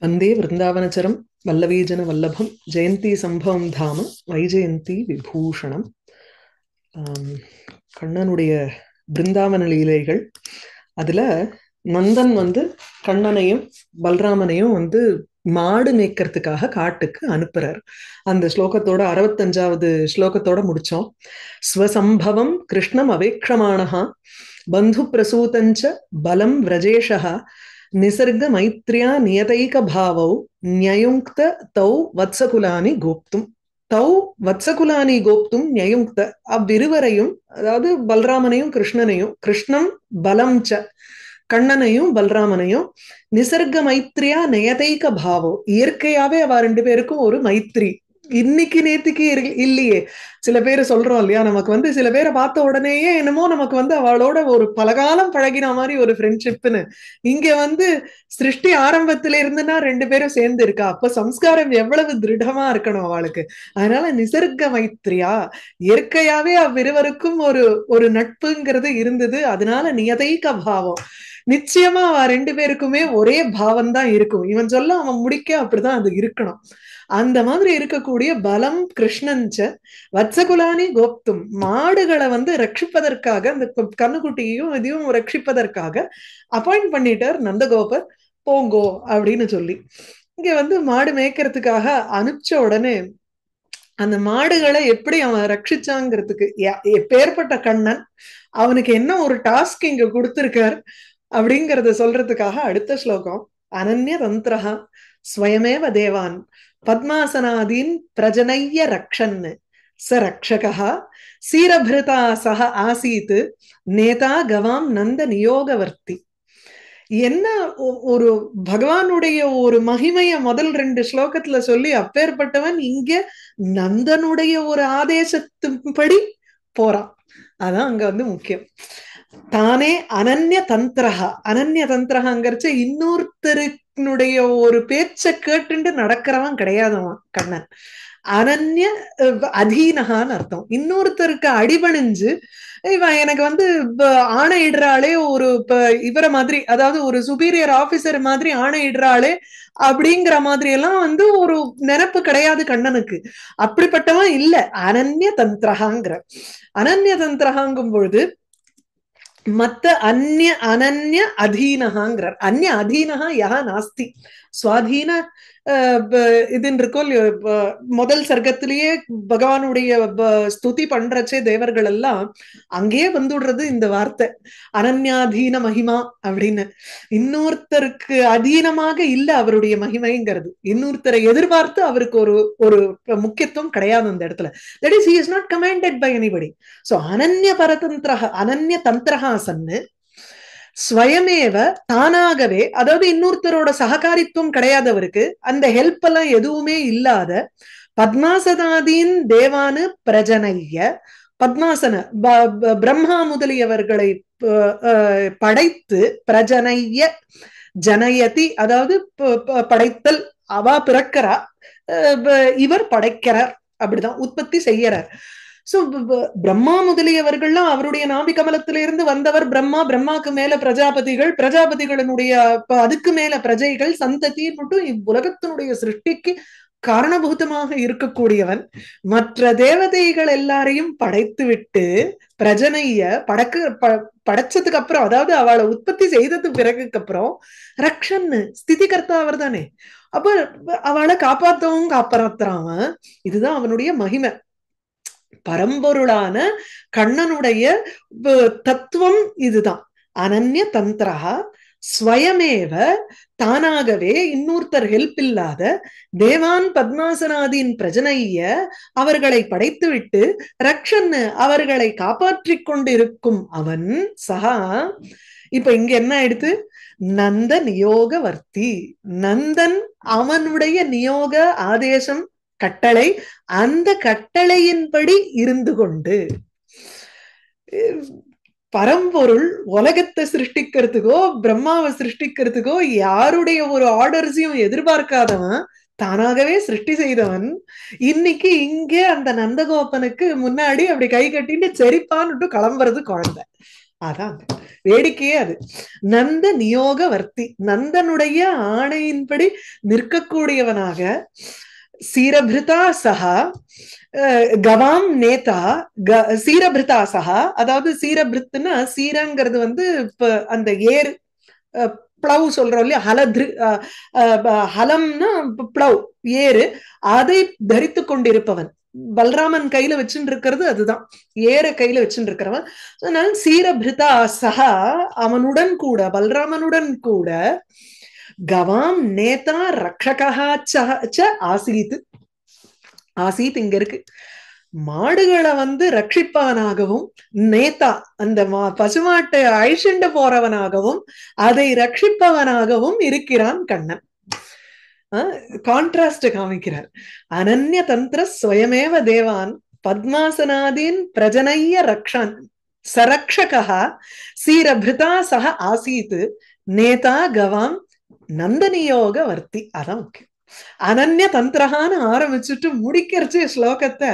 वन्दे वृन्दावनचरं वल्लवीजनवल्लभं जयन्ती सम्भवं धाम வைஜெயந்தி விபூஷணம். கண்ணனுடைய பிருந்தாவன லீலைகள். அதுல நந்தன் கண்ணனையும் பல்ராமனையும் மாடு மேய்க்கிறதுக்காக காட்டுக்கு அனுப்புறார். அந்த ஸ்லோகத்தோட 65வது ஸ்லோகத்தோட முடிச்சோம். ஸ்வசம்பவம் கிருஷ்ணம் அவேக்ஷமானஹா பந்து பிரசூதஞ்ச பலம் விரஜேஷா நிசர்க மைத்ரியா நியதைக பாவௌ ஞயுக்த தௌ வத்சகுலானி கோப்தும். தௌ வத்சகுலானி கோப்தும் ஞயுக்த, அவ்விருவரையும், அதாவது பல்ராமனையும் கிருஷ்ணனையும், கிருஷ்ணம் பலம் ச கண்ணனையும் பல்ராமனையும், நிசர்க மைத்ரியா நயதைக பாவம், இயற்கையாவே அவ ரெண்டு பேருக்கும் ஒரு மைத்ரி. இன்னைக்கு நேத்துக்கு இல்லையே. சில பேர் சொல்றோம் இல்லையா, நமக்கு சில பேரை பார்த்த உடனேயே என்னமோ நமக்கு அவளோட ஒரு பலகாலம் பழகின மாதிரி ஒரு ஃப்ரெண்ட்ஷிப்னு. இங்க சிருஷ்டி ஆரம்பத்துல இருந்துன்னா ரெண்டு பேரும் சேர்ந்து இருக்கா. அப்ப சம்ஸ்காரம் எவ்வளவு திருடமா இருக்கணும் அவளுக்கு. அதனால நிசர்க மைத்ரியா, இயற்கையாவே அவ்விருவருக்கும் ஒரு ஒரு நட்புங்கிறது இருந்தது. அதனால நியதைக பாவம், நிச்சயமா அவ ரெண்டு பேருக்குமே ஒரே பாவம் தான் இருக்கும். இவன் சொல்ல அவன் முடிக்க அப்படிதான் அது இருக்கணும். அந்த மாதிரி இருக்கக்கூடிய பலம் கிருஷ்ணன்ச வத்சகுலானி கோப்தும், மாடுகளை ரட்சிப்பதற்காக, அந்த கண்ணுக்குட்டியையும் இதையும் ரட்சிப்பதற்காக அப்பாயிண்ட் பண்ணிட்டார் நந்தகோபர். போங்கோ அப்படின்னு சொல்லி இங்க மாடு மேய்க்கிறதுக்காக அனுப்பிச்ச உடனே அந்த மாடுகளை எப்படி அவன் ரட்சிச்சாங்கிறதுக்கு, எப்பேற்பட்ட கண்ணன், அவனுக்கு என்ன ஒரு டாஸ்க் இங்க கொடுத்திருக்கார் அப்படிங்கறத சொல்றதுக்காக அடுத்த ஸ்லோகம். அனன்ய தந்திரஹா ஸ்வயமேவ தேவான் பத்மாசனாதீன் பிரஜனைய ரக்ஷன் ச ரக்ஷகா சீரபிருதா சக ஆசீத் நேதா கவாம் நந்த நியோகவர்த்தி. என்ன ஒரு பகவானுடைய ஒரு மகிமைய முதல் 2 ஸ்லோகத்துல சொல்லி அப்பேற்பட்டவன் இங்க நந்தனுடைய ஒரு ஆதேசத்தின்படி போறான். அதான் அங்க முக்கியம். தானே அனன்ய தந்திரஹா, அனன்ய தந்திரஹாங்கிறச்ச இன்னொருத்தருனுடைய ஒரு பேச்ச கேட்டுண்டு நடக்கிறவன் கிடையாதவன் கண்ணன். அனன்ய அதீனகான்னு அர்த்தம். இன்னொருத்தருக்கு அடிபணிஞ்சு இவன் எனக்கு ஆணையிடுறாளே, ஒரு இவரை மாதிரி, அதாவது ஒரு சுப்பீரியர் ஆபீசர் மாதிரி ஆணையிடுறாளே அப்படிங்கிற மாதிரி எல்லாம் ஒரு நினைப்பு கிடையாது கண்ணனுக்கு. அப்படிப்பட்டவன் இல்ல. அனன்ய தந்திரகாங்கிற, அனன்ய தந்திரகாங்கும் பொழுது மத்த அந்நிய அனன்ய அதீனகாங்கிறார். அந்நிய அதீனகா யா நாஸ்தி சுவாதீன. இதுன்னு இருக்கோ இல்லையோ, முதல் சர்க்கத்திலேயே பகவானுடைய ஸ்துதி பண்றச்சே தேவர்கள் எல்லாம் அங்கேயே வந்துடுறது இந்த வார்த்தை, அனன்யாதீன மகிமா அப்படின்னு. இன்னொருத்தருக்கு அதீனமாக இல்ல அவருடைய மகிமைங்கிறது. இன்னொருத்தரை எதிர்பார்த்து அவருக்கு ஒரு ஒரு முக்கியத்துவம் கிடையாது அந்த இடத்துல. That is, he is not commanded by anybody. So அனன்ய பரதந்திரஹ, அனன்ய தந்திரஹா சன்னு ஸ்வயமேவ, தானாகவே, அதாவது இன்னொருத்தரோட சககாரித்துவம் கிடையாதவருக்கு, அந்த ஹெல்ப் எல்லாம் எதுவுமே இல்லாத, பத்மாசனாதீன் தேவானு பிரஜனைய, பத்மாசன பிரம்மா முதலியவர்களை படைத்து, பிரஜனைய ஜனயதி, அதாவது படைத்தல், அவா பிறக்கிறா, இவர் படைக்கிறார், அப்படிதான் உற்பத்தி செய்யறார். சோ பிரம்மா முதலியவர்கள்லாம் அவருடைய நாபி கமலத்திலிருந்து வந்தவர் பிரம்மா, பிரம்மாக்கு மேல பிரஜாபதிகள், பிரஜாபதிகளினுடைய அதுக்கு மேல பிரஜைகள், சந்ததி மட்டும் இவ்வுலகத்தினுடைய சிருஷ்டிக்கு காரணபூதமாக இருக்கக்கூடியவன். மற்ற தேவதைகள் எல்லாரையும் படைத்து விட்டு பிரஜனைய படைச்சதுக்கு அப்புறம், அதாவது அவளை உற்பத்தி செய்தது பிறகுக்கு அப்புறம் ரக்ஷன்னு ஸ்திதிகர்த்தா அவர் தானே. அப்ப அவளை காப்பாத்தவும் காப்பாத்துறான். இதுதான் அவனுடைய மகிமை. பரம்பொருளான கண்ணனுடைய தத்துவம் இதுதான். அனன்ய தந்திரஹா ஸ்வயமேவ, தானாகவே, இன்னொருத்தர் ஹெல்ப் இல்லாத, தேவான் பத்மாசனாதீன் பிரஜனைய, அவர்களை படைத்துவிட்டு, ரக்ஷன் அவர்களை காப்பாற்றிக் கொண்டிருக்கும் அவன் சஹா. இப்ப இங்க என்ன ஆயிடுத்து, நந்த நியோகவர்த்தி. நந்தன் அவனுடைய நியோக ஆதேசம், கட்டளை, அந்த கட்டளையின்படி இருந்து கொண்டு, பரம்பொருள் உலகத்தை சிருஷ்டிக்கிறதுக்கோ பிரம்மாவை சிருஷ்டிக்கிறதுக்கோ யாருடைய ஒரு ஆர்டர்ஸையும் எதிர்பார்க்காதவன், தானாகவே சிருஷ்டி செய்தவன், இன்னைக்கு இங்கே அந்த நந்தகோபனுக்கு முன்னாடி அப்படி கை கட்டிட்டு செரிப்பான்னு கிளம்புறது குழந்தை. அதான் வேடிக்கையே அது. நந்த நியோகவர்த்தி, நந்தனுடைய ஆணையின்படி நிற்கக்கூடியவனாக, சீரபிருதா சகா கவாம் நேதா சீரபிருதா சகா, அதாவது சீரபிருத்துன்னா சீரங்கிறது வந்து இப்ப அந்த ஏர் பிளவு சொல்றோம் இல்லையா, ஹலம்னா பிளவு ஏறு, அதை தரித்து கொண்டிருப்பவன். பல்ராமன் கையில வச்சுட்டு இருக்கிறது அதுதான், ஏற கையில வச்சுட்டு இருக்கிறவன். அதனால சீரபிருதா சகா, அவனுடன் கூட, பல்ராமனுடன் கூட, கவாம் நேதா ரக்ஷகா ஆசீத். ஆசீத் இங்க இருக்கு. மாடுகளை வந்து ரட்சிப்பவனாகவும், நேதா அந்த பசுமாட்டை அழிச்சுண்டு போறவனாகவும், அதை ரட்சிப்பவனாகவும் இருக்கிறான் கண்ணன். கான்ட்ராஸ்ட் காமிக்கிறார். அனன்ய தந்திர ஸ்வயமேவ தேவான் பத்மாசனாதீன் பிரஜனைய ரக்ஷான் சரக்ஷகா சீரபிருதா சக ஆசீத் நேதா கவாம் நந்தனியோக வர்த்தி. அதான் முக்கியம். அனன்ய தந்திரகான்னு ஆரம்பிச்சுட்டு முடிக்கிறச்சு ஸ்லோகத்தை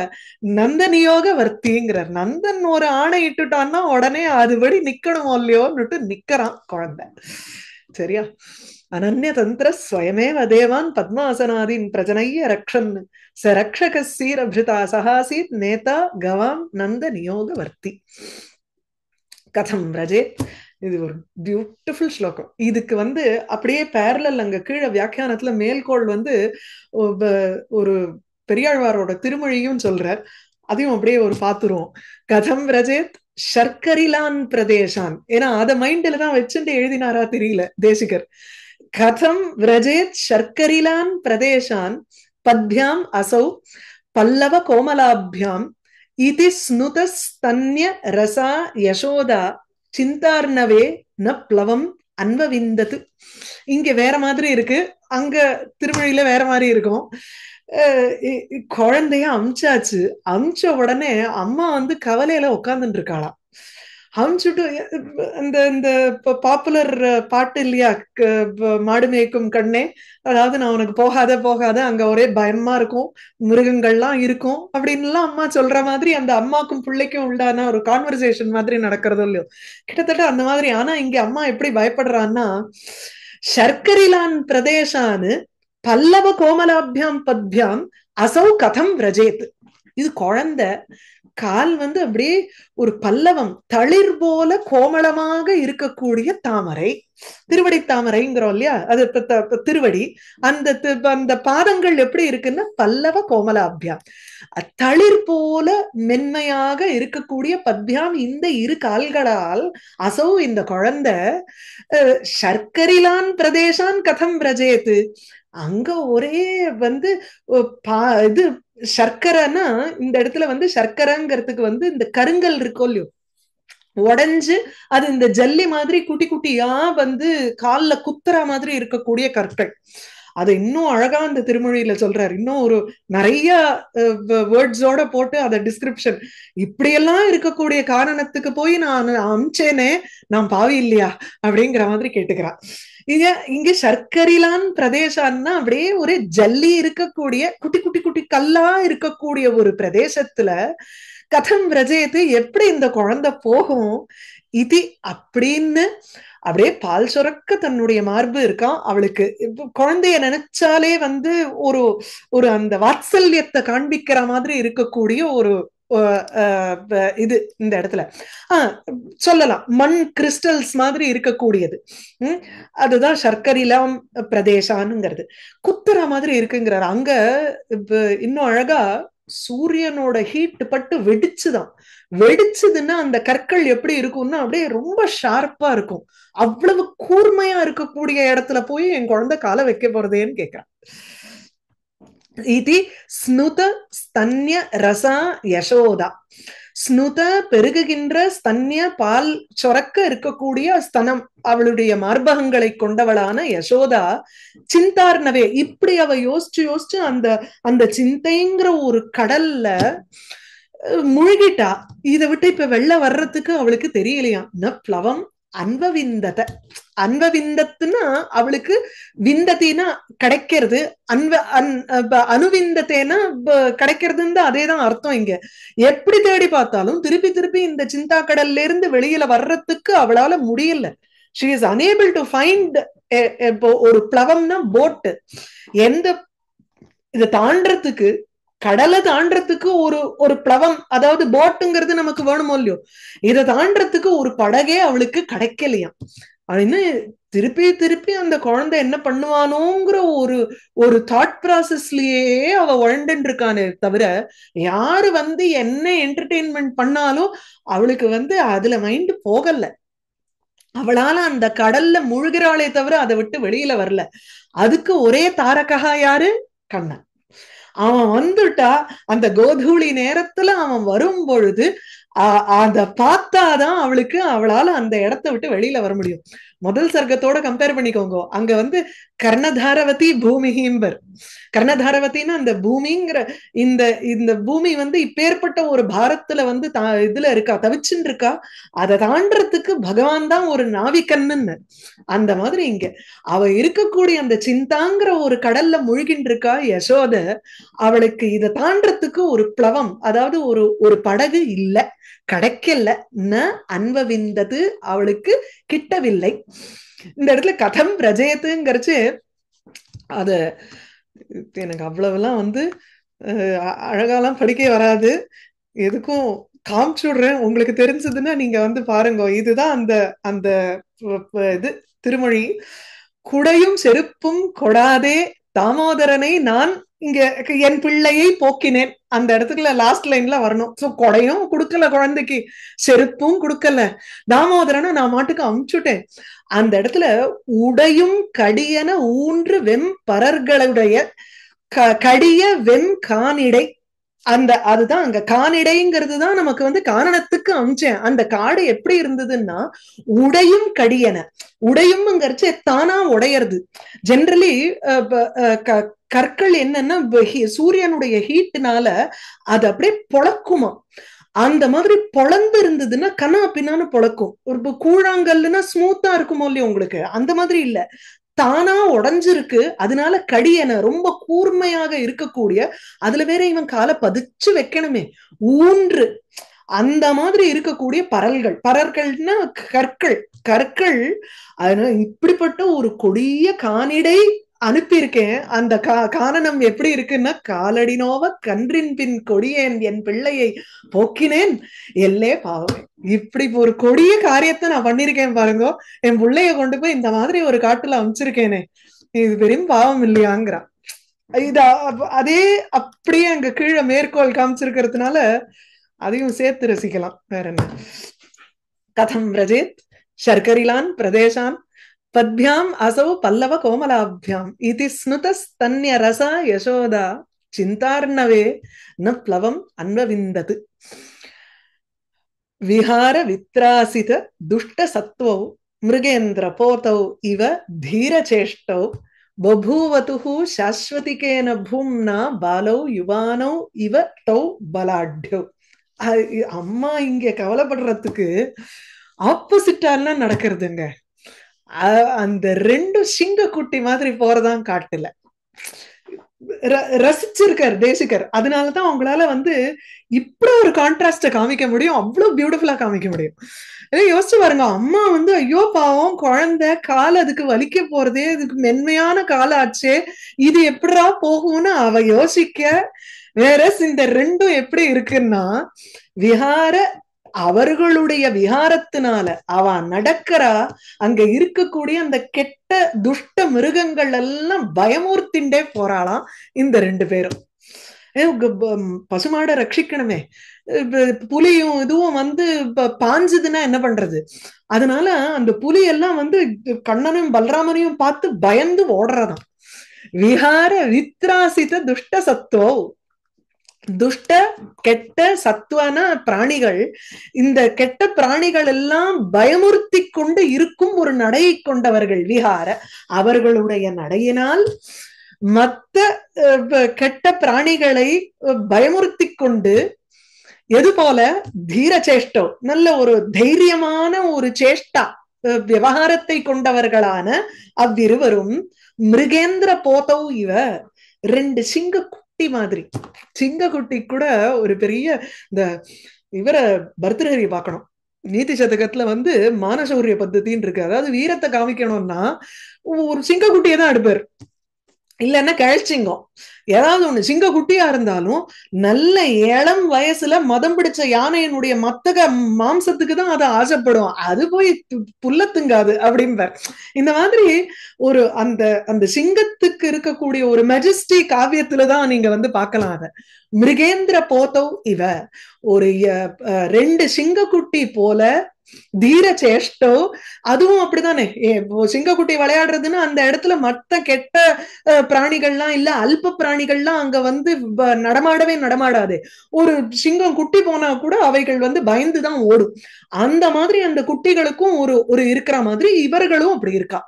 நந்தனியோக வர்த்திங்கிறார். நந்தன் ஒரு ஆணை இட்டுட்டான்னா உடனே அதுபடி நிக்கணும் இல்லையோன்னுட்டு நிக்கிறான் குழந்தை. சரியா? அனன்ய தந்திர ஸ்வயமேவ தேவான் பத்மாசனாதீன் பிரஜனைய ரக்ஷன் ச ரக்ஷக சீரபிருதா சகாசீத் நேதா கவாம் நந்த நியோக வர்த்தி. கதம் ரஜேத். இது ஒரு பியூட்டிஃபுல் ஸ்லோகம். இதுக்கு வந்து அப்படியே பேரலல் அங்க கீழே வியாக்கியானத்துல மேல்கோள் வந்து ஒரு பெரியாழ்வாரோட திருமொழியும் சொல்றார். அதையும் அப்படியே ஒரு பாத்துருவோம். கதம் ரஜேத் ஷர்க்கரிலான் பிரதேசான். ஏன்னா அத மைண்ட்ல தான் வச்சுட்டு எழுதினாரா தெரியல தேசிகர். கதம் ரஜேத் ஷர்க்கரிலான் பிரதேசான் பத்யாம் அசௌ பல்லவ கோமலாபியாம் இதி ஸ்னுதஸ்தன்ய ரசா யசோதா சிந்தார்ணவே ந பிளவம் அன்வவிந்தது. இங்க வேற மாதிரி இருக்கு, அங்க திருமொழியில வேற மாதிரி இருக்கும். குழந்தைய அமிச்சாச்சு. அமிச்ச உடனே அம்மா வந்து கவலையில உட்காந்துட்டு இருக்காளாம். அமிச்சுட்டு இந்த இந்த பாப்புலர் பாட்டு இல்லையா, மாடு மேய்க்கும் கண்ணே, அதாவது நான் உனக்கு போகாத போகாத, அங்க ஒரே பயமா இருக்கும், மிருகங்கள்லாம் இருக்கும் அப்படின்லாம் அம்மா சொல்ற மாதிரி அந்த அம்மாக்கும் பிள்ளைக்கும் உண்டான ஒரு கான்வர்சேஷன் மாதிரி நடக்கிறதோ இல்லையோ, கிட்டத்தட்ட அந்த மாதிரி. ஆனா இங்க அம்மா எப்படி பயப்படுறான்னா, ஷர்க்கரிலான் பிரதேசான்னு பல்லவ கோமலாபியாம் பத்யாம் அசௌ கதம் விரஜேத். இது குழந்தை கால் வந்து அப்படியே ஒரு பல்லவம் தளிர் போல கோமளமாக இருக்கக்கூடிய தாமரை, திருவடி தாமரைங்கிறோம் இல்லையா, அது திருவடி. அந்த அந்த பாதங்கள் எப்படி இருக்குன்னா பல்லவ கோமலாபியாம், தளிர் போல மென்மையாக இருக்கக்கூடிய பத்யாம், இந்த இரு கால்களால் அசௌ இந்த குழந்தை ஷர்க்கரிலான் பிரதேசான் கதம் பிரஜேத்து. அங்க ஒரே வந்து இது சர்க்கரைன்னா, இந்த இடத்துல வந்து சர்க்கரைங்கிறதுக்கு வந்து இந்த கருங்கல் இருக்கோ இல்லையோ உடைஞ்சு அது இந்த ஜல்லி மாதிரி குட்டி குட்டியா வந்து கால்ல குத்துற மாதிரி இருக்கக்கூடிய கற்கள். அதை இன்னும் அழகா அந்த திருமொழியில சொல்றாரு. இன்னும் ஒரு நிறைய வேர்ட்ஸோட போட்டு அதை டிஸ்கிரிப்ஷன், இப்படியெல்லாம் இருக்கக்கூடிய காரணத்துக்கு போய் நான் அமிச்சேனே, நான் பாவி இல்லையா அப்படிங்கிற மாதிரி கேட்டுக்கிறான். இங்க சர்க்கரிலான் பிரதேசம்னா அப்படியே ஒரு ஜல்லி இருக்கக்கூடிய குட்டி குட்டி குட்டி கல்லா இருக்கக்கூடிய ஒரு பிரதேசத்துல கதம் விரஜயத்து, எப்படி இந்த குழந்தை போகும் இது அப்படின்னு அப்படியே பால் சுரக்க தன்னுடைய மார்பு இருக்கான் அவளுக்கு. குழந்தைய நினைச்சாலே வந்து ஒரு ஒரு அந்த வாத்சல்யத்தை காண்பிக்கிற மாதிரி இருக்கக்கூடிய ஒரு இது இந்த இடத்துல சொல்லலாம், மண் கிறிஸ்டல்ஸ் மாதிரி இருக்கக்கூடியது. அதுதான் சர்க்கரிலாம் பிரதேசானுங்கிறது. குத்துற மாதிரி இருக்குங்கிறார். அங்க இன்னும் அழகா சூரியனோட ஹீட் பட்டு வெடிச்சுதான், வெடிச்சதுன்னா அந்த கற்கள் எப்படி இருக்கும்னா அப்படியே ரொம்ப ஷார்ப்பா இருக்கும். அவ்வளவு கூர்மையா இருக்கக்கூடிய இடத்துல போய் என் குழந்தை காலை வைக்க போறதேன்னு கேட்கிறான். இது ஸ்னுத ஸ்தன்ய ரசா யசோதா. ஸ்னுத பெருகுகின்ற, ஸ்தன்ய பால் சொரக்க இருக்கக்கூடிய ஸ்தனம், அவளுடைய மார்பகங்களை கொண்டவளான யசோதா சிந்தார்ணவே, இப்படி அவ யோசிச்சு யோசிச்சு அந்த அந்த சிந்தைங்கிற ஒரு கடல்ல முழுகிட்டா. இதை விட்டு இப்ப வெளில வர்றதுக்கு அவளுக்கு தெரியலையா. ந பிளவம் அன்பவிந்தத, அன்வவிந்தத்துன்னா அவளுக்கு விந்தத்தின்னா கிடைக்கிறது, அனுவிந்தத்தேனா கிடைக்கிறதுன்னு அதேதான் அர்த்தம் இங்க. எப்படி தேடி பார்த்தாலும் திருப்பி திருப்பி இந்த சிந்தா கடல்ல இருந்து வெளியில வர்றதுக்கு அவளால முடியல. she is unable to find ஒரு பிளவம்னா போட்டு, எந்த இதை தாண்டறதுக்கு, கடலை தாண்டறதுக்கு ஒரு ஒரு பிளவம், அதாவது போட்டுங்கிறது நமக்கு வேணுமோ இல்லையோ, இதை தாண்டறதுக்கு ஒரு படகே அவளுக்கு கிடைக்கலையாம். அப்படின்னு திருப்பி திருப்பி அந்த குழந்தை என்ன பண்ணுவானோங்கிற ஒரு ஒரு தாட் ப்ராசஸ்லயே அவ உழண்டுன்னு இருக்கானே தவிர, யாரு என்ன என்டர்டெயின்மெண்ட் பண்ணாலும் அவளுக்கு அதுல மைண்ட் போகல. அவளால அந்த கடல்ல முழுகிறாளே தவிர அதை விட்டு வெளியில வரல. அதுக்கு ஒரே தாரகா யாரு? கண்ணன். அவன் வந்துட்டா அந்த கோதூளி நேரத்துல அவன் வரும் பொழுது அத பார்த்தாதான் அவளால அந்த இடத்தை விட்டு வெளியில வர முடியும். முதல் சர்க்கத்தோட கம்பேர் பண்ணிக்கோங்க. அங்க கர்ணதாரவதி பூமிஹிம்பர். கர்ணதாரவத்தின்னா அந்த பூமிங்கிற இந்த இந்த பூமி இப்பேற்பட்ட ஒரு பாரத்துல இதுல இருக்கா, தவிச்சுன்னு இருக்கா. அதை தாண்டறதுக்கு பகவான் தான் ஒரு நாவிக்கன்னு. அந்த மாதிரி இங்க அவ இருக்கக்கூடிய அந்த சிந்தாங்கிற ஒரு கடல்ல முழுகின்னு இருக்கா யசோத. அவளுக்கு இதை தாண்டறதுக்கு ஒரு பிளவம், அதாவது ஒரு ஒரு படகு இல்ல, கிடைக்கல. ந அன்வவிந்தது, அவளுக்கு கிட்டவில்லை. இந்த இடத்துல கதம் பிரஜயத்துங்கிறச்சு அத எனக்கு அவ்வளவுலாம் அழகாலாம் படிக்க வராது. எதுக்கும் காமிச்சு விடுறேன், உங்களுக்கு தெரிஞ்சதுன்னா நீங்க பாருங்க. இதுதான் அந்த அந்த இது திருமொழி. குடையும் செருப்பும் கொடாதே தாமோதரனை நான் இங்க என் பிள்ளையை போக்கினேன். அந்த இடத்துக்குள்ள லாஸ்ட் லைன்ல வரணும். சோ கொடையும் கொடுக்கல குழந்தைக்கு, செருப்பும் கொடுக்கல, தாமோதரனை நான் மாட்டுக்கு அமுச்சுட்டேன். அந்த இடத்துல உடையும் கடியன ஊன்று வெம் பரர்களுடைய கடிய வெம் காணிடை, அதுதான் அங்க காணிடைங்கிறது தான் நமக்கு காரணத்துக்கு அமிச்சேன். அந்த காடு எப்படி இருந்ததுன்னா உடையும் கடியன, உடையும்ங்கிறச்சு தானா உடையறது. ஜென்ரலி கற்கள் என்னன்னா சூரியனுடைய ஹீட்னால அது அப்படியே பொழக்குமா. அந்த மாதிரி பொழந்து இருந்ததுன்னா கனா பின்னான்னு பொழக்கும். ஒரு கூழாங்கல்லுன்னா ஸ்மூத்தா இருக்குமோ இல்லையோ உங்களுக்கு, அந்த மாதிரி இல்ல, தானா உடஞ்சிருக்கு. அதனால கடியன ரொம்ப கூர்மையாக இருக்கக்கூடிய, அதுல வேற இவன் காலை பதிச்சு வைக்கணுமே, ஊன்று அந்த மாதிரி இருக்கக்கூடிய பரல்கள். பரல்கள்னா கற்கள், கற்கள். அதனால இப்படிப்பட்ட ஒரு கொடிய காணிடை அனுப்பியிருக்கேன். அந்த காரணம் எப்படி இருக்குன்னா, காலடி நோவ கன்றின் பின் கொடியேன் என் பிள்ளையை போக்கினேன் எல்லே பாவம். இப்படி ஒரு கொடிய காரியத்தை நான் பண்ணிருக்கேன் பாருங்க, என் பிள்ளைய கொண்டு போய் இந்த மாதிரி ஒரு காட்டுல அமைச்சிருக்கேனே, இது பெரும் பாவம் இல்லையாங்கிறான். இது அதே அப்படியே அங்க கீழே மேற்கோள் காமிச்சிருக்கிறதுனால அதையும் சேர்த்து ரசிக்கலாம். வேற என்ன? கதம் ரஜேத் சர்க்கரிலான் பிரதேசான் பத்பியாம் அசௌ பல்லவ கோமலாபியாம் இதி ஸ்னுதஸ்தன்ய ரசா யசோதா சிந்தார்ணவே ந பிளவம் அன்வவிந்தது. விஹார வித்ராசித துஷ்ட சத்வௌ மிருகேந்திர போதௌ இவ தீரச்சேஷ்டௌ பபூவதுஹு சாஸ்வதிகேன பூம்னா பாலௌ யுவானௌ இவ தௌ பலாட்யௌ. அம்மா இங்க கவலைப்படுறதுக்கு ஆப்போசிட்டாலாம் நடக்கிறதுங்க. அந்த ரெண்டு சிங்க குட்டி மாதிரி போறதான் காட்டுல ரசிச்சிருக்கார் தேசிகர். அதனாலதான் அவங்களால இப்படி ஒரு கான்ட்ராஸ்ட காமிக்க முடியும், அவ்வளவு பியூட்டிஃபுல்லா காமிக்க முடியும். யோசிச்சு பாருங்க, அம்மா ஐயோ பாவம் குழந்தை, கால் அதுக்கு வலிக்க போறதே, இதுக்கு மென்மையான கால ஆச்சே, இது எப்படிரா போகும்னு அவ யோசிக்க. வேற இந்த ரெண்டும் எப்படி இருக்குன்னா, விஹார அவர்களுடைய விஹாரத்தினால அவ நடக்கிறா, அங்க இருக்கக்கூடிய அந்த கெட்ட துஷ்ட மிருகங்கள் எல்லாம் பயமூர்த்திண்டே போறாளாம் இந்த ரெண்டு பேரும். பசுமாட ரட்சிக்கணுமே, புலியும் இதுவும் பாஞ்சதுன்னா என்ன பண்றது? அதனால அந்த புலி எல்லாம் கண்ணனும் பலராமனையும் பார்த்து பயந்து ஓடுறதாம். விஹார வித்ராசித துஷ்ட சத்துவோ, துஷ்ட கெட்ட சத்துவான பிராணிகள், இந்த கெட்ட பிராணிகள் எல்லாம் பயமுறுத்தி கொண்டு இருக்கும் ஒரு நடையை கொண்டவர்கள் விஹார. அவர்களுடைய நடையினால் மற்ற கெட்ட பிராணிகளை பயமுறுத்தி கொண்டு, எது போல தீர சேஷ்டோ, நல்ல ஒரு தைரியமான ஒரு சேஷ்டா, விவகாரத்தை கொண்டவர்களான அவ்விருவரும் மிருகேந்திர போதௌ இவ, ரெண்டு சிங்க குட்டி மாதிரி. சிங்க குட்டி கூட ஒரு பெரிய இந்த இவர பர்தஹரி பார்க்கணும். நீதி சதகத்துல வந்து மானசௌரிய பத்தத்தின்னு இருக்கு. அதாவது வீரத்தை காமிக்கணும்னா ஒரு சிங்க குட்டியை தான் எடுப்பார், இல்லைன்னா கழச்சிங்கம் ஏதாவது ஒண்ணு. சிங்க குட்டியா இருந்தாலும் நல்ல இளம் வயசுல மதம் பிடிச்ச யானையினுடைய மத்தக மாம்சத்துக்கு தான் அது ஆசைப்படும், அது போய் புல்ல திங்காது அப்படிம்பார். இந்த மாதிரி ஒரு அந்த அந்த சிங்கத்துக்கு இருக்கக்கூடிய ஒரு மெஜஸ்டி காவியத்துலதான் நீங்க வந்து பார்க்கலாம். அத மிருகேந்திர போதௌ இவ, ஒரு ரெண்டு சிங்கக்குட்டி போல தீர சேஷ்டோ, அதுவும் அப்படித்தானே. சிங்கக்குட்டி விளையாடுறதுன்னா அந்த இடத்துல மத்த கெட்ட பிராணிகள்லாம் இல்ல, அல்ப பிராணிகள்லாம் அங்க வந்து நடமாடவே நடமாடாது. ஒரு சிங்கம் குட்டி போனா கூட அவைகள் வந்து பயந்துதான் ஓடும். அந்த மாதிரி அந்த குட்டிகளுக்கும் ஒரு ஒரு இருக்கிற மாதிரி இவர்களும் அப்படி இருக்கா.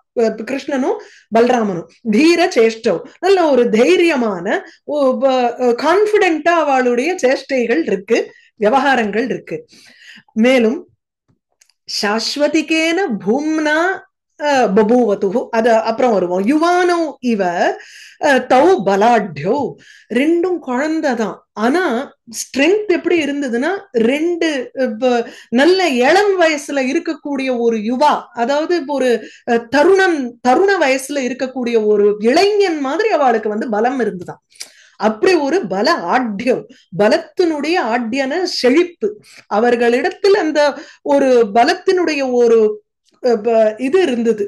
கிருஷ்ணனும் பல்ராமனும் தீர சேஷ்டோ, நல்ல ஒரு தைரியமான கான்பிடென்டா அவளுடைய சேஷ்டைகள் இருக்கு, விவகாரங்கள் இருக்கு. மேலும் சாஸ்வதிகேன பூம்னா பபூவத்து, அது அப்புறம் வருவோம். யுவானோ இவ தௌ பலாட்யோ, ரெண்டும் குழந்தைதான். ஆனா ஸ்ட்ரென்த் எப்படி இருந்ததுன்னா, ரெண்டு நல்ல இளம் வயசுல இருக்கக்கூடிய ஒரு யுவா, அதாவது ஒரு தருண வயசுல இருக்கக்கூடிய ஒரு இளைஞன் மாதிரி அவளுக்கு வந்து பலம் இருந்துதான். அப்படி ஒரு பல ஆட்யம், பலத்தினுடைய ஆட்யன செழிப்பு அவர்களிடத்தில், அந்த ஒரு பலத்தினுடைய ஒரு இது இருந்தது,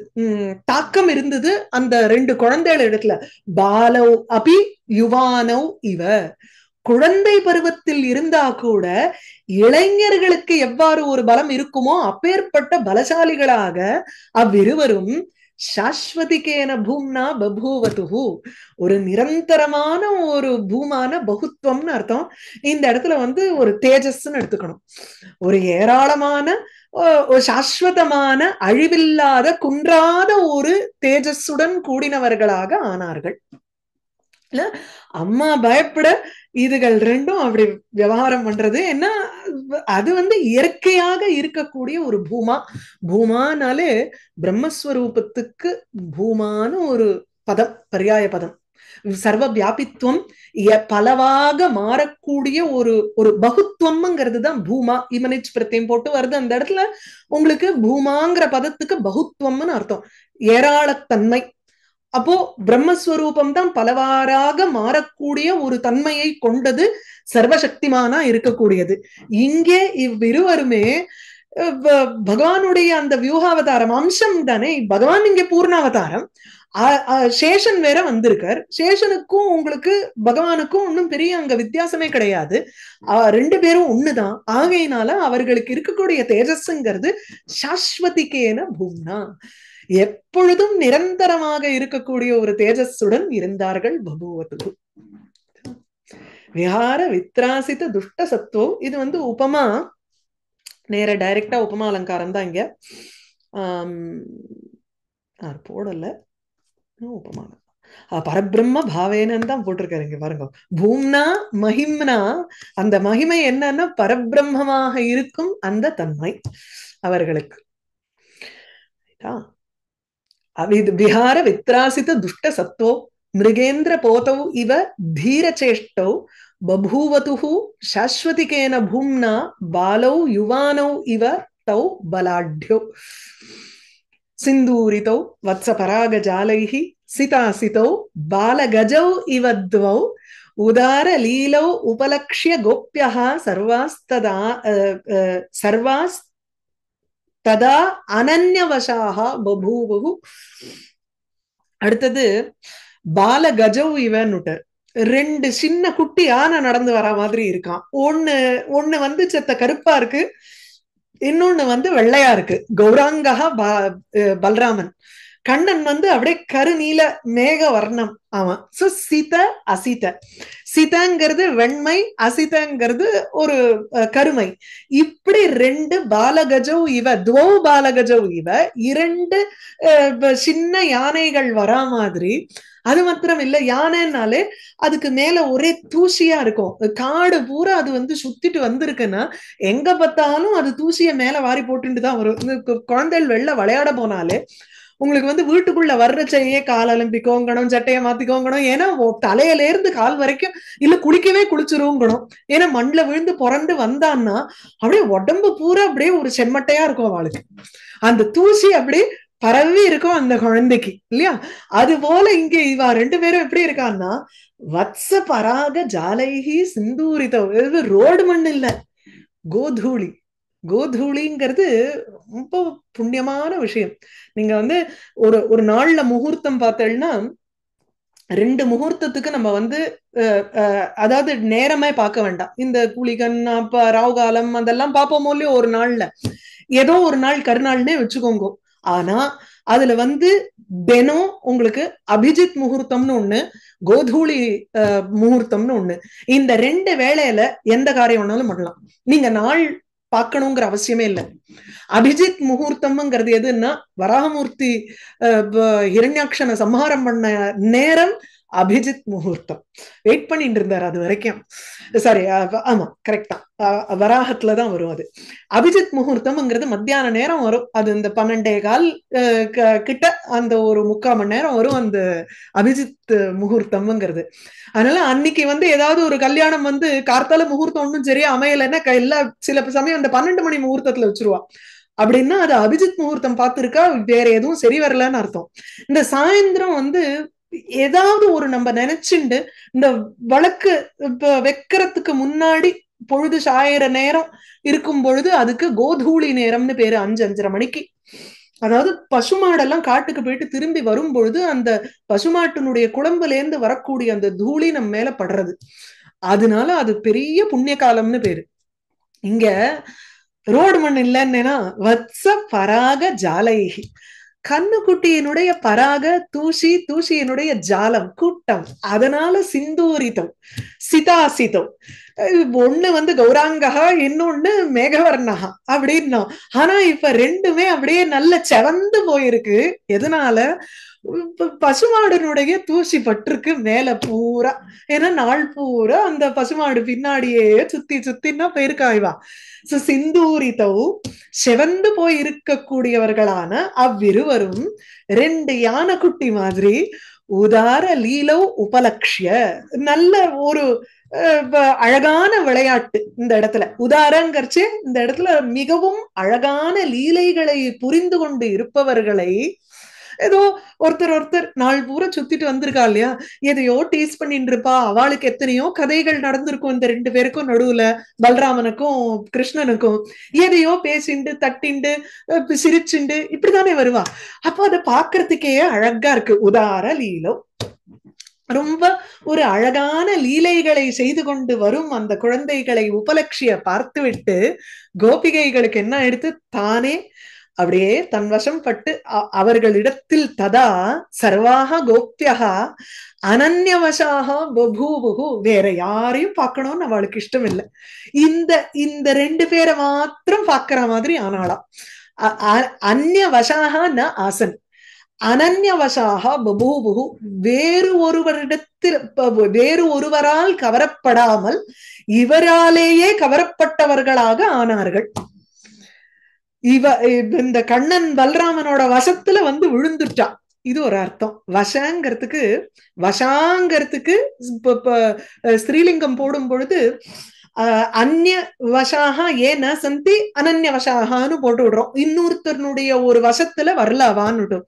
தாக்கம் இருந்தது அந்த ரெண்டு குழந்தைகள் இடத்துல. பாலௌ அபி யுவானௌ இவ, குழந்தை பருவத்தில் இருந்தா கூட இளைஞர்களுக்கு எவ்வாறு ஒரு பலம் இருக்குமோ அப்பேற்பட்ட பலசாலிகளாக அவ்விருவரும் சாஸ்வதிகேன பூம்னா பபூவதுஹு, ஒரு நிரந்தரமான ஒரு பூமான பகுத்துவம்னு அர்த்தம். இந்த இடத்துல வந்து ஒரு தேஜஸ்ன்னு எடுத்துக்கணும். ஒரு ஏராளமான சாஸ்வதமான அழிவில்லாத குன்றாத ஒரு தேஜஸுடன் கூடினவர்களாக ஆனார்கள். அம்மா பயப்பட இதுகள் ரெண்டும் அப்படி விவகாரம் பண்றது என்ன, அது வந்து இயற்கையாக இருக்கக்கூடிய ஒரு பூமா. பூமானாலே பிரம்மஸ்வரூபத்துக்கு பூமான ஒரு பதம், பர்யாய பதம். சர்வ வியாபித்துவம், பலவாக மாறக்கூடிய ஒரு ஒரு பகுத்துவம்ங்கிறது தான் பூமா. இமனிச் பிரத்தியம் போட்டு வருது அந்த இடத்துல. உங்களுக்கு பூமாங்கிற பதத்துக்கு பகுத்துவம்னு அர்த்தம், ஏராளத்தன்மை. அப்போ பிரம்மஸ்வரூபம் தான் பலவாறாக மாறக்கூடிய ஒரு தன்மையை கொண்டது, சர்வசக்திமானா இருக்கக்கூடியது. இங்கே இவ்விருவருமே பகவானுடைய அந்த வியூகாவதாரம் அம்சம் தானே. பகவான் இங்கே பூர்ணாவதாரம், சேஷன் வேற வந்திருக்கார். சேஷனுக்கும் உங்களுக்கு பகவானுக்கும் ஒன்னும் பெரிய அங்க வித்தியாசமே கிடையாது, ரெண்டு பேரும் ஒண்ணுதான். ஆகையினால அவர்களுக்கு இருக்கக்கூடிய தேஜஸ்ங்கிறது சாஸ்வதிகேன பூம்னா, எப்பொழுதும் நிரந்தரமாக இருக்கக்கூடிய ஒரு தேஜஸுடன் இருந்தார்கள். பபூவது விஹார வித்ராசித துஷ்ட சத்துவோ, இது வந்து உபமா, நேர டைரக்டா உபமா அலங்காரம் தான் இங்க. போடல, உபமா பரபிரம்ம பாவேனன்னு தான் போட்டிருக்காரு இங்க பாருங்க. பூம்னா மகிம்னா, அந்த மகிமை என்னன்னா பரபிரம்மமாக இருக்கும் அந்த தன்மை அவர்களுக்கு. விஹார வித்ராசித துஷ்ட சத்வோ மிருகேந்திர போதௌ இவ தீரச்சேஷ்டௌ பபூவதுஹு சாஸ்வதிகேன பூம்னா பாலௌ யுவானௌ இவ தௌ பலாட்யோ சிந்தூரிதௌ வத்சபராக ஜாலைஹி சிதாசிதௌ பாலகஜௌ இவ த்வௌ உதார லீலௌ உபலக்ஷ்ய கோப்யஹ சர்வாஸ்ததா சர்வாஸ் ததா அனன்யவசாக பபூவு. அடுத்தது பால கஜௌ இவன்னுட்டு, ரெண்டு சின்ன குட்டி யானை நடந்து வர மாதிரி இருக்கான். ஒண்ணு வந்து செத்த கருப்பா இருக்கு, இன்னொன்னு வந்து வெள்ளையா இருக்கு. கௌராங்கா பல்ராமன். கண்ணன் வந்து அப்படியே கருநீல மேக வர்ணம் அவன். சோ சித அசித, சிதங்கிறது வெண்மை, அசிதங்கிறது ஒரு கருமை. இப்படி ரெண்டு பாலகஜோ இவ, துவோ பாலகஜோ இவ, இரண்டு சின்ன யானைகள் வரா மாதிரி. அது மாத்திரம் இல்ல, யானைன்னாலே அதுக்கு மேல ஒரே தூசியா இருக்கும். காடு பூரா அது வந்து சுத்திட்டு வந்திருக்குன்னா எங்க பார்த்தாலும் அது தூசிய மேல வாரி போட்டுட்டு தான் வரும். குழந்தைகள் வெளில விளையாட போனாலே உங்களுக்கு வந்து வீட்டுக்குள்ள வர்றச்சையே கால் அலம்பிக்கோங்கணும், சட்டையை மாத்திக்கோங்கணும். ஏன்னா தலையில இருந்து கால் வரைக்கும், இல்ல குளிக்கவே குளிச்சிருங்கணும். ஏன்னா மண்ணில் விழுந்து புரண்டு வந்தான்னா அப்படியே உடம்பு பூரா அப்படியே ஒரு செம்மட்டையா இருக்கும் அவளுக்கு. அந்த தூசி அப்படியே பரவி இருக்கும் அந்த குழந்தைக்கு இல்லையா? அது போல இங்க இவா ரெண்டு பேரும் எப்படி இருக்கான்னா, வத்ச பராக ஜாலைகி சிந்தூரித, ரோடு மண் இல்ல, கோதூளி. கோதூளிங்கிறது ரொம்ப புண்ணியமான விஷயம். நீங்க வந்து ஒரு ஒரு நாள்ல முகூர்த்தம் பார்த்தேன்னா, 2 முகூர்த்தத்துக்கு நம்ம வந்து அதாவது நேரமே பார்க்க வேண்டாம். இந்த குளிகன் அப்ப ராவுகாலம் அதெல்லாம் பார்ப்போமோ இல்லையோ ஒரு நாள்ல, ஏதோ ஒரு நாள் கருநாள்னே வச்சுக்கோங்க. ஆனா அதுல வந்து தினம் உங்களுக்கு அபிஜித் முகூர்த்தம்னு ஒண்ணு, கோதூளி முகூர்த்தம்னு ஒண்ணு. இந்த 2 வேளையில எந்த காரியம் வேணாலும் பண்ணலாம். நீங்க நாள் பார்க்கணுங்கிற அவசியமே இல்லை. அபிஜித் முகூர்த்தம்ங்கிறது எதுன்னா, வராகமூர்த்தி ஹிரண்யாட்சனை சம்ஹாரம் பண்ண நேரம் அபிஜித் முகூர்த்தம். வெயிட் பண்ணிட்டு இருந்தார் அது வரைக்கும். சாரி, ஆமா கரெக்டா, வராகத்துலதான் வரும் அது. அபிஜித் முகூர்த்தம்ங்கிறது மத்தியான நேரம் வரும். அது இந்த 12:15 கிட்ட அந்த ஒரு 3/4 மணி நேரம் வரும் அந்த அபிஜித் முகூர்த்தம்ங்கிறது. அதனால அன்னைக்கு வந்து ஏதாவது ஒரு கல்யாணம் வந்து கார்த்தால முகூர்த்தம் ஒன்றும் சரியா அமையலைன்னா எல்லா சில சமயம் அந்த 12 மணி முகூர்த்தத்துல வச்சிருவா. அப்படின்னா அது அபிஜித் முகூர்த்தம் பார்த்திருக்கா, வேற எதுவும் சரி வரலன்னு அர்த்தம். இந்த சாயந்தரம் வந்து ஏதாவது ஒரு நம்ம நினைச்சுண்டு இந்த வழக்கு வைக்கிறதுக்கு முன்னாடி பொழுது சாயிற நேரம் இருக்கும் பொழுது அதுக்கு கோதூளி நேரம்னு பேரு. 5-5:30 மணிக்கு. அதாவது பசுமாடெல்லாம் காட்டுக்கு போயிட்டு திரும்பி வரும் பொழுது அந்த பசுமாட்டினுடைய குழம்புல இருந்து வரக்கூடிய அந்த தூளி நம்ம மேல படுறது. அதனால அது பெரிய புண்ணிய காலம்னு பேரு. இங்க ரோடு மண் இல்லைன்னா வத்ச பராக ஜாலைகி, கண்ணுக்குட்டியினுடைய பராக தூசி, தூசியினுடைய ஜாலம் கூட்டம், அதனால சிந்தூரிதம் சிதாசிதம். ஒண்ணு வந்து கௌராங்ககா, இன்னொன்னு மேகவர்ணகா அப்படின்னா. ஆனா இப்ப ரெண்டுமே அப்படியே நல்ல செவந்து போயிருக்கு. எதனால? பசுமாடனுடைய தூசி பட்டிருக்கு மேல பூரா. ஏன்னா நாள் பூரா அந்த பசுமாடு பின்னாடியே சுத்தி சுத்தின்னா போயிருக்காய்வா. சிந்தூரிதோ, செவந்து போய் இருக்கக்கூடியவர்களான அவ்விருவரும் 2 யானைக்குட்டி மாதிரி உதார லீலோ உபலக்ஷ்ய, நல்ல ஒரு அழகான விளையாட்டு இந்த இடத்துல. உதாரங்கர்ச்சு இந்த இடத்துல மிகவும் அழகான லீலைகளை புரிந்து கொண்டு இருப்பவர்களை, ஏதோ ஒருத்தர் நாள் பூரா சுத்திட்டு வந்திருக்கா இல்லையா, எதையோ டீஸ் பண்ணிட்டு இருப்பா. அவளுக்கு எத்தனையோ கதைகள் நடந்திருக்கும் இந்த 2 பேருக்கும் நடுவுல, பல்ராமனுக்கும் கிருஷ்ணனுக்கும். எதையோ பேசிண்டு தட்டிண்டு சிரிச்சுண்டு இப்படித்தானே வருவா. அப்போ அதை பாக்குறதுக்கே அழகா இருக்கு. உதார லீலோ, ரொம்ப ஒரு அழகான லீலைகளை செய்து கொண்டு வரும் அந்த குழந்தைகளை உபலட்சிய பார்த்துவிட்டு கோபிகைகளுக்கு என்ன எடுத்து தானே அப்படியே தன் வசம் பட்டு அவர்களிடத்தில் ததா சர்வாக கோப்தியகா அனன்யவசாக பபூவுகு, வேற யாரையும் பார்க்கணும்னு அவளுக்கு இஷ்டம் இல்லை. இந்த இந்த 2 பேரை மாத்திரம் பார்க்கிற மாதிரி ஆனாளாம். அந்நியவசாக ந ஆசன், அனன்யவசாக பபூவுகு, வேறு ஒருவரிடத்தில் வேறு ஒருவரால் கவரப்படாமல் இவராலேயே கவரப்பட்டவர்களாக ஆனார்கள். இந்த கண்ணன் பல்ராமனோட வசத்துல வந்து விழுந்துட்டா. இது ஒரு அர்த்தம். வசங்கிறதுக்கு, வசாங்கிறதுக்கு ஸ்திரீலிங்கம் போடும் பொழுது அந்நிய வசாக ஏன சந்தி அனன்ய வசாகான்னு போட்டு விடுறோம். இன்னொருத்தருடைய ஒரு வசத்துல வரலாவான்னு.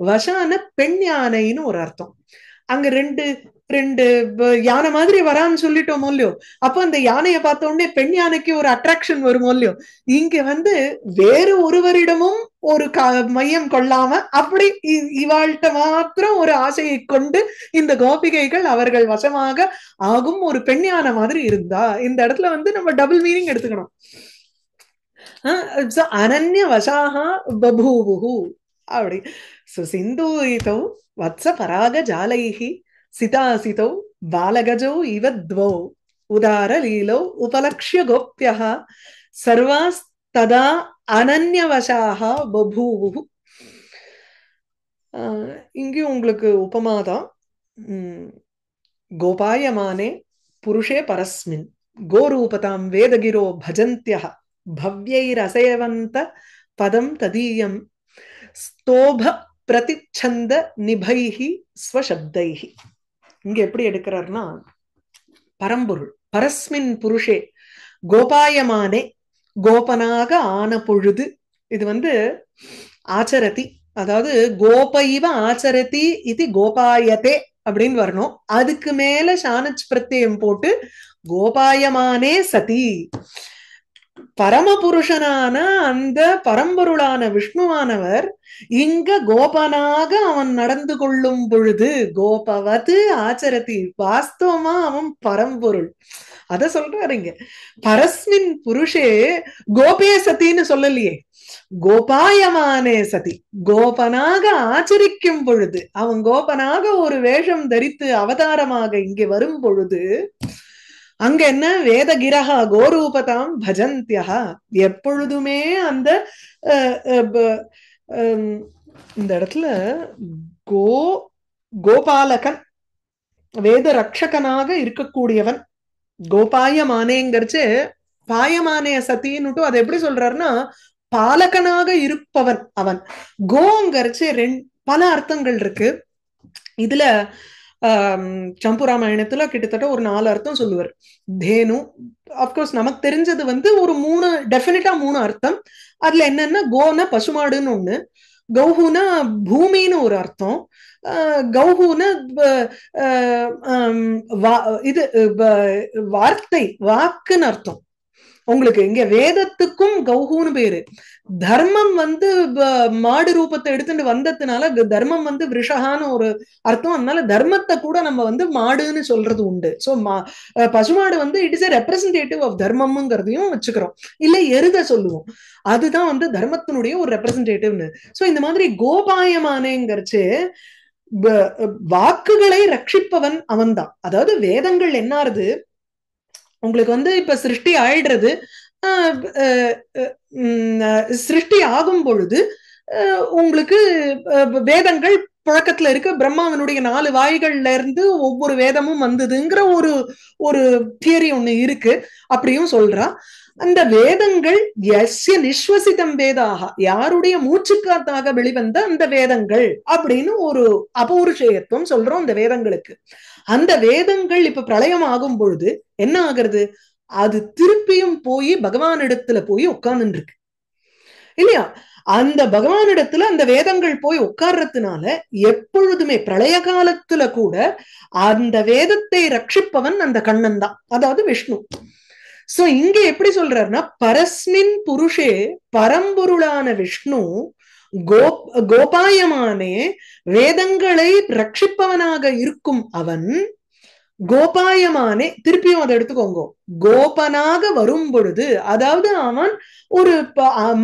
வசான பெண் யானைன்னு ஒரு அர்த்தம். அங்க ரெண்டு யானை மாதிரி வரான்னு சொல்லிட்டோமோ இல்லையோ, அப்போ அந்த யானையை பார்த்த உடனே பெண் யானைக்கு ஒரு அட்ராக்ஷன் வருமோ இல்லையோ. இங்க வந்து வேறு ஒருவரிடமும் ஒரு மையம் கொள்ளாம அப்படி இவாள்கிட்ட மாத்திரம் ஒரு ஆசையை கொண்டு இந்த கோபிகைகள் அவர்கள் வசமாக ஆகும் ஒரு பெண் யானை மாதிரி இருந்தா. இந்த இடத்துல வந்து நம்ம டபுள் மீனிங் எடுத்துக்கணும். அனன்ய வசாகா பபூவுகு, அப்படி சிந்தூரிதௌ வத்ச பராக ஜாலைஹி சிதாசிதௌ பாலகஜௌ இவ த்வௌ உதார லீலௌ உபலக்ஷ்ய கோப்யः சர்வாஸ் ததா அனன்யவசாக பபூவு. இங்கேயும் உங்களுக்கு உபமாதான். கோபாயமானே புருஷே பரஸ்மின் கோரூபதாம் வேதகிரோ பஜந்தியः பவ்யைரசேவந்த பதம் ததீயம் ஸ்தோப பிரதிச்சந்த நிபைஹி ஸ்வசப்தைஹி. இங்க எப்படி எடுக்கிறார்னா, பரம்பொருள் பரஸ்மின் புருஷே கோபாயமானே, கோபனாக ஆன பொழுது, இது ஆச்சரதி, அதாவது கோபைவ ஆச்சரதி இது கோபாயத்தே அப்படின்னு வரணும். அதுக்கு மேல சானச் பிரத்யம் போட்டு கோபாயமானே சதி, பரமபுருஷனான அந்த பரம்பொருளான விஷ்ணுவானவர் இங்க கோபனாக அவன் நடந்து கொள்ளும் பொழுது, கோபவது ஆச்சரதி, வாஸ்தவமா அவன் பரம்பொருள். அத சொல்றாருங்க. பரஸ்மின் புருஷே கோபே சத்தின்னு சொல்லலையே, கோபாயமானே சதி, கோபனாக ஆச்சரிக்கும் பொழுது, அவன் கோபனாக ஒரு வேஷம் தரித்து அவதாரமாக இங்கே வரும் பொழுது, அங்க என்ன, வேதகிரஹா கோரூபதாம் பஜந்தியா, எப்பொழுதுமே அந்த இந்த இடத்துல கோபாலகன், வேத ரட்சகனாக இருக்கக்கூடியவன். கோபாயமானேங்கிறச்சு பாயமானே சத்தின்னுட்டு அதை எப்படி சொல்றாருன்னா, பாலகனாக இருப்பவன் அவன். கோங்கிறச்சு பல அர்த்தங்கள் இருக்கு. இதுல சம்புராமாயணத்துல கிட்டத்தட்ட ஒரு 4 அர்த்தம் சொல்லுவார். தேனு, அப்கோர்ஸ் நமக்கு தெரிஞ்சது ஒரு 3, டெஃபினட்டா 3 அர்த்தம். அதுல என்னன்னா, கோன பசுமாடுன்னு ஒண்ணு, கௌஹுனா பூமின்னு ஒரு அர்த்தம், கௌஹுன இது வார்த்தை, வாக்குன்னு அர்த்தம். உங்களுக்கு இங்க வேதத்துக்கும் கௌஹுன்னு பேரு. தர்மம் மாடு ரூபத்தை எடுத்துட்டு வந்ததுனால தர்மம் விஷகான்னு ஒரு அர்த்தம். அதனால தர்மத்தை கூட நம்ம மாடுன்னு சொல்றது உண்டு. சோ பசுமாடு it is a representative of தர்மம்ங்கிறதையும் வச்சுக்கிறோம். இல்ல எருத சொல்லுவோம், அதுதான் தர்மத்தினுடைய ஒரு ரெப்ரசன்டேட்டிவ்னு. சோ இந்த மாதிரி கோபாயமானேங்கிறச்சு வாக்குகளை ரட்சிப்பவன் அவன்தான். அதாவது வேதங்கள் என்னாருது, உங்களுக்கு இப்ப சிருஷ்டி ஆயிடுறது, சிருஷ்டி ஆகும் பொழுது உங்களுக்கு வேதங்கள் புழக்கத்துல இருக்கு. பிரம்மாவனுடைய 4 வாய்கள்ல இருந்து ஒவ்வொரு வேதமும் வந்ததுங்கிற ஒரு தியரி ஒண்ணு இருக்கு. அப்படியும் சொல்றா. அந்த வேதங்கள் எஸ்ய நிஸ்வசிதம் வேதாக, யாருடைய மூச்சுக்காத்தாக வெளிவந்த அந்த வேதங்கள் அப்படின்னு ஒரு அபௌருஷேயத்துவம் சொல்றோம் அந்த வேதங்களுக்கு. அந்த வேதங்கள் இப்ப பிரளயம் ஆகும் பொழுது என்ன ஆகுறது, அது திருப்பியும் போய் பகவானிடத்துல போய் உட்கார்ந்து இருக்கு இல்லையா? அந்த பகவானிடத்துல அந்த வேதங்கள் போய் உட்கார்றதுனால எப்பொழுதுமே பிரளய காலத்துல கூட அந்த வேதத்தை ரட்சிப்பவன் அந்த கண்ணன் தான், அதாவது விஷ்ணு. சோ இங்க எப்படி சொல்றாருன்னா, பரஸ்மின் புருஷே, பரம்பொருளான விஷ்ணு கோபாயமானே, வேதங்களை ரட்சிப்பவனாக இருக்கும் அவன், கோபாயமானே, திருப்பியும் அதை எடுத்துக்கோங்க, கோபனாக வரும் பொழுது, அதாவது அவன் ஒரு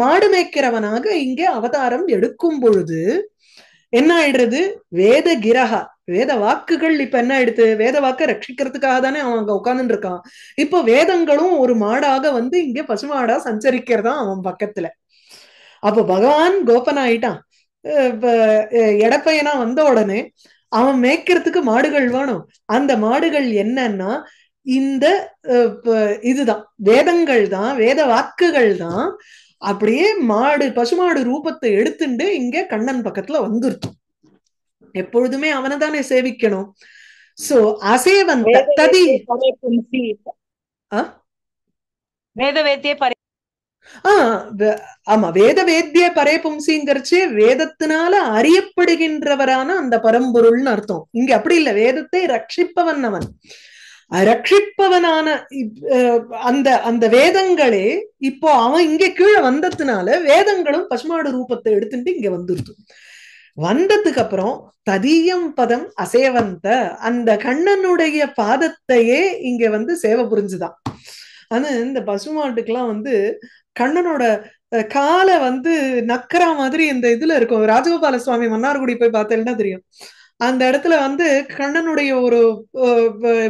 மாடு மேய்க்கிறவனாக இங்கே அவதாரம் எடுக்கும் பொழுது என்ன ஆயிடுறது, வேத கிரகா, வேத வாக்குகள் இப்ப என்ன ஆயிடுது, வேத வாக்க ரட்சிக்கிறதுக்காக தானே அவன் அங்க உட்கார்ந்துட்டு இருக்கான். இப்போ வேதங்களும் ஒரு மாடாக இங்க பசுமாடா சஞ்சரிக்கிறதா அவன் பக்கத்துல. அப்போ பகவான் கோபன் ஆயிட்டான். எடப்பையனா வந்த உடனே அவன் மேய்க்கிறதுக்கு மாடுகள் வேணும். அந்த மாடுகள் என்னன்னா இந்த இதுதான், வேதங்கள் தான், வேத வாக்குகள் தான். அப்படியே பசுமாடு ரூபத்தை எடுத்துட்டு இங்க கண்ணன் பக்கத்துல வந்துருச்சு. எப்பொழுதுமே அவனை தானே சேவிக்கணும். சோ அசேவந்த ததி ஆமா, வேத வேத்திய பரே பும்சிங்கிறச்சு வேதத்தினால அறியப்படுகின்றவரான அந்த பரம்பொருள்னு அர்த்தம். இங்க அப்படி இல்ல, வேதத்தை ரட்சிப்பவன் அவன். ரட்சிப்பவனான அந்த அந்த வேதங்களே இப்போ அவன் இங்க கீழே வந்ததுனால வேதங்களும் பசுமாடு ரூபத்தை எடுத்துட்டு இங்க வந்துருது. வந்ததுக்கு அப்புறம் ததியம் பதம் அசேவந்த, அந்த கண்ணனுடைய பாதத்தையே இங்க சேவை புரிஞ்சுதான். ஆனா இந்த பசுமாட்டுக்கெல்லாம் கண்ணனோட காலை வந்து நக்கரா மாதிரி இந்த இதுல இருக்கும். ராஜகோபால சுவாமி மன்னார்குடி போய் பார்த்தேன்னா தெரியும். அந்த இடத்துல வந்து கண்ணனுடைய ஒரு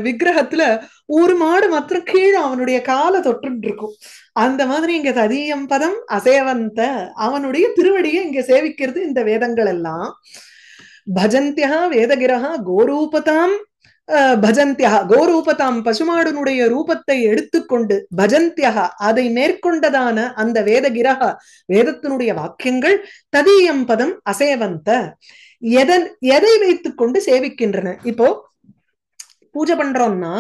விக்கிரகத்துல ஒரு மாடு மாத்திரம் கீழே அவனுடைய காலை தொட்டு இருக்கும். அந்த மாதிரி இங்க ததியம் பதம் அசேவந்த அவனுடைய திருவடியை இங்க சேவிக்கிறது இந்த வேதங்கள் எல்லாம். பஜந்தியா வேதகிரகா கோரூபதாம் பஜந்தியா கோரூபதாம் பசுமாடனுடைய ரூபத்தை எடுத்துக்கொண்டு பஜந்தியா அதை மேற்கொண்டதான அந்த வேதகிரக வேதத்தினுடைய வாக்கியங்கள் ததீயம் பதம் அசேவந்த எதை வைத்துக் கொண்டு சேவிக்கின்றன. இப்போ பூஜை பண்றோம்னா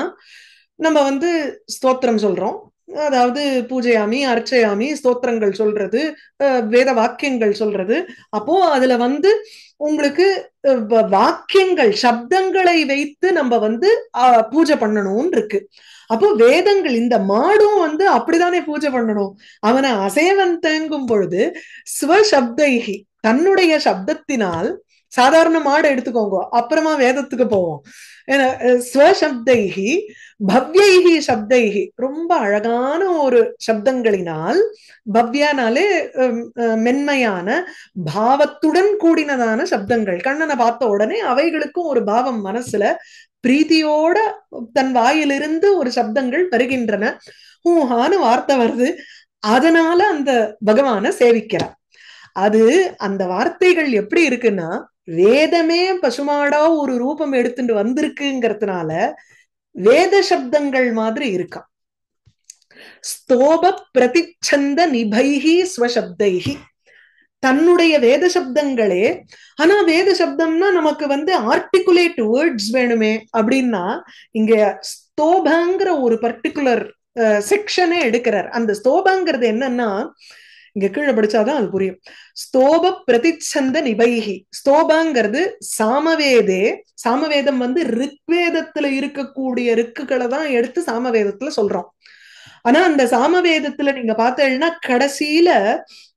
நம்ம வந்து ஸ்தோத்திரம் சொல்றோம், அதாவது பூஜையாமி அர்ச்சையாமி ஸ்தோத்திரங்கள் சொல்றது, வேத வாக்கியங்கள் சொல்றது. அப்போ அதுல வந்து உங்களுக்கு வாக்கியங்கள் சப்தங்களை வைத்து நம்ம வந்து பூஜை பண்ணணும்னு இருக்கு. அப்போ வேதங்கள் இந்த மாடும் வந்து அப்படித்தானே பூஜை பண்ணணும். அவனை அசேவன் தேங்கும் பொழுது ஸ்வசப்தைகி தன்னுடைய சப்தத்தினால், சாதாரண மாடு எடுத்துக்கோங்க அப்புறமா வேதத்துக்கு போவோம். ஸ்வசப்தைகி பவ்யைகி சப்தைகி ரொம்ப அழகான ஒரு சப்தங்களினால், பவ்யானாலே மென்மையான பாவத்துடன் கூடினதான சப்தங்கள். கண்ணனை பார்த்த உடனே அவைகளுக்கும் ஒரு பாவம் மனசுல பிரீத்தியோட தன் வாயிலிருந்து ஒரு சப்தங்கள் வருகின்றன. ஹூஹான்னு வார்த்தை வருது. அதனால அந்த பகவானை சேவிக்கிறார். அது அந்த வார்த்தைகள் எப்படி இருக்குன்னா வேதமே பசுமாடா ஒரு ரூபம் எடுத்துட்டு வந்திருக்குங்கிறதுனால வேத சப்தங்கள் மாதிரி இருக்கா. ஸ்தோப பிரதிச்சந்த நிபைகி ஸ்வசப்தைகி தன்னுடைய வேத சப்தங்களே. ஆனா வேத சப்தம்னா நமக்கு வந்து ஆர்டிகுலேட் வேர்ட்ஸ் வேணுமே அப்படின்னா இங்க ஸ்தோபங்கிற ஒரு பர்டிகுலர் செக்ஷனே எடுக்கிறார். அந்த ஸ்தோபங்கிறது என்னன்னா இங்க கீழே படிச்சாதான் அது புரியும். ஸ்தோப பிரதிச்சந்த நிபைகி ஸ்தோபங்கிறது சாமவேதே. சாமவேதம் வந்து ரிக்வேதத்துல இருக்கக்கூடிய ரிக்குகளை தான் எடுத்து சாமவேதத்துல சொல்றோம். ஆனா அந்த சாமவேதத்துல நீங்க பார்த்தீங்கன்னா கடைசியில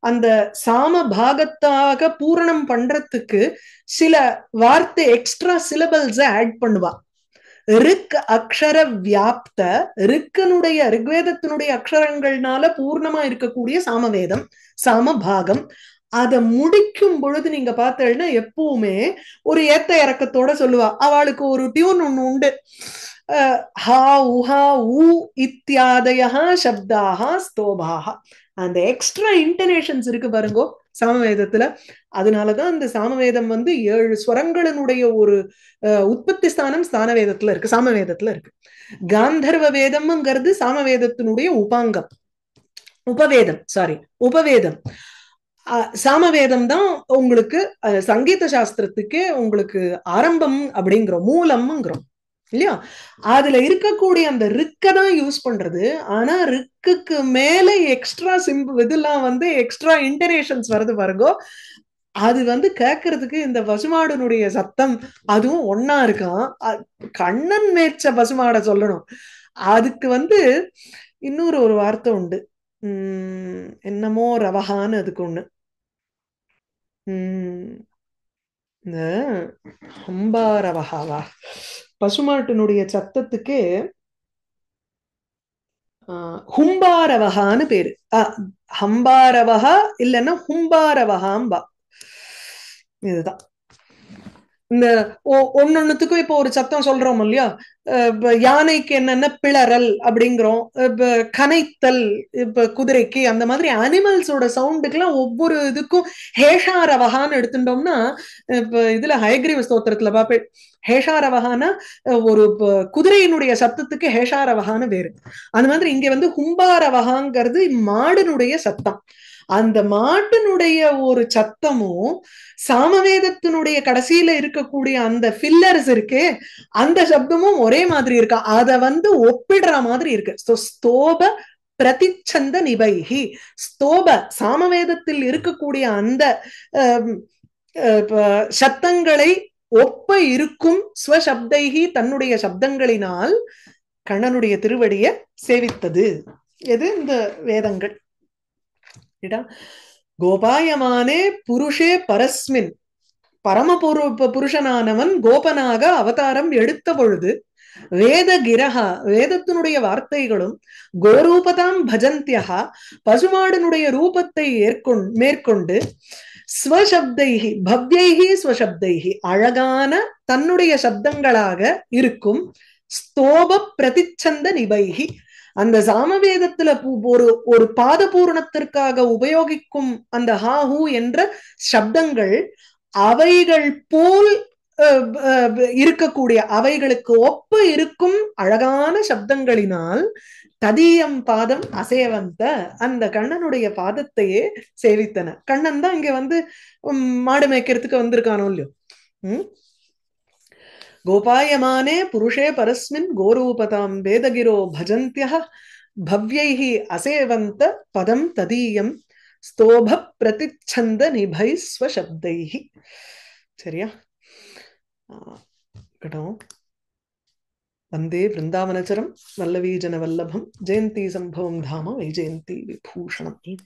அந்த சாம பாகத்தாக பூரணம் பண்றதுக்கு சில வார்த்தை எக்ஸ்ட்ரா சிலபல்ஸ் ஆட் பண்ணுவா. ரிக் அக்ஷர வியாப்த ரிக்கனுடைய ரிக்வேதத்தினுடைய அக்ஷரங்கள்னால பூர்ணமா இருக்கக்கூடிய சாமவேதம் சாம பாகம். அதை முடிக்கும் பொழுது நீங்க பார்த்தீங்கன்னா எப்பவுமே ஒரு ஏத்த இறக்கத்தோட சொல்லுவா. அவளுக்கு ஒரு டியூன் ஒண்ணு உண்டு. ஹா உஹா ஊ இத்தியாதயா சப்தாக ஸ்தோபாக. அந்த எக்ஸ்ட்ரா இன்டனேஷன்ஸ் இருக்கு பாருங்கோ சாமவேதத்துல. அதனாலதான் இந்த சாமவேதம் வந்து 7 ஸ்வரங்களினுடைய ஒரு உற்பத்தி ஸ்தானம் ஸ்தானவேதத்துல இருக்கு, சாமவேதத்துல இருக்கு. காந்தர்வ வேதம்ங்கிறது சாமவேதத்தினுடைய உபாங்கம், உபவேதம். சாரி, உபவேதம். சாமவேதம் தான் உங்களுக்கு சங்கீத சாஸ்திரத்துக்கு உங்களுக்கு ஆரம்பம் அப்படிங்கிறோம், மூலம்ங்கிறோம் இல்லையா. அதுல இருக்கக்கூடிய அந்த ரிக்க தான் யூஸ் பண்றது. ஆனா ரிக்குக்கு மேல எக்ஸ்ட்ரா சிம்பிள் இதெல்லாம் வந்து எக்ஸ்ட்ரா இன்டனேஷன்ஸ் வருது பாருங்கோ. அது வந்து கேட்கறதுக்கு இந்த பசுமாடனுடைய சத்தம் அதுவும் ஒன்னா இருக்கான். கண்ணன் மேய்ச்ச பசுமாட சொல்லணும். அதுக்கு வந்து இன்னொரு ஒரு வார்த்தை உண்டு, என்னமோ ரவஹான்னு. அதுக்கு ஒண்ணு இந்த ஹம்பாரவஹாவா பசுமாட்டினுடைய சத்தத்துக்கு ஹும்பாரவஹான்னு பேரு. ஹம்பாரவஹா இல்லைன்னா ஹும்பாரவஹாம்பா. இதுதான் இந்த ஒன்னொன்னுத்துக்கும் இப்போ ஒரு சத்தம் சொல்றோம் இல்லையா. யானைக்கு என்னன்னா பிளறல் அப்படிங்கிறோம், கனைத்தல் இப்ப குதிரைக்கு. அந்த மாதிரி அனிமல்ஸோட சவுண்டுக்கெல்லாம் ஒவ்வொரு இதுக்கும் ஹேஷாரவகான்னு எடுத்துட்டோம்னா, இப்ப இதுல ஹயக்ரீவ ஸ்தோத்திரத்துல பாப்பேன் ஹேஷாரவகான ஒரு குதிரையினுடைய சத்தத்துக்கு ஹேஷாரவகான்னு வேறு. அந்த மாதிரி இங்க வந்து ஹும்பாரவகாங்கிறது மாடுனுடைய சத்தம். அந்த மாட்டினுடைய ஒரு சத்தமும் சாமவேதத்தினுடைய கடைசியில இருக்கக்கூடிய அந்த ஃபில்லர்ஸ் இருக்கு, அந்த சப்தமும் ஒரே மாதிரி இருக்கா. அத வந்து ஒப்பிடுற மாதிரி இருக்கு. ஸ்தோப பிரதிச்சந்த நிபைகி ஸ்தோப சாமவேதத்தில் இருக்கக்கூடிய அந்த சத்தங்களை ஒப்ப இருக்கும் ஸ்வசப்தைகி தன்னுடைய சப்தங்களினால் கண்ணனுடைய திருவடியை சேவித்தது எது இந்த வேதங்கள். கோபாயமானே புருஷே பரஸ்மின் பரம புருஷனானவன் கோபனாக அவதாரம் எடுத்த பொழுது வேத கிரகா வேதத்தினுடைய வார்த்தைகளும் கோரூபதாம் பஜந்தியா பசுமாடனுடைய ரூபத்தை மேற்கொண்டு ஸ்வசப்தைஹி பவ்யைஹி ஸ்வசப்தைஹி அழகான தன்னுடைய சப்தங்களாக இருக்கும் ஸ்தோப பிரதிச்சந்த நிபைஹி அந்த சாமவேதத்துல ஒரு ஒரு பாத பூரணத்திற்காக உபயோகிக்கும் அந்த ஹாஹூ என்ற சப்தங்கள் அவைகள் போல் இருக்கக்கூடிய அவைகளுக்கு ஒப்ப இருக்கும் அழகான சப்தங்களினால் ததியம் பாதம் அசேவந்த அந்த கண்ணனுடைய பாதத்தையே சேவித்தன. கண்ணன் தான் இங்க வந்து மாடு மேய்க்கிறதுக்கு வந்திருக்கானோ இல்லையோ. கோபாயமானே புருஷே பரஸ்மின் கோரூபதாம் வேதகிரோ பஜந்தியः பவ்யைः அசேவந்த பதம் ததீயம் ஸ்தோப பிரதிச்சந்த நிபை ஸ்வசப்தைः. சரியா? கடம் வந்தே விருந்தாவனச்சரம் வல்லவீஜன வல்லபம் ஜெயந்தி சம்பவம் தாம வைஜெயந்தி விபூஷணம்.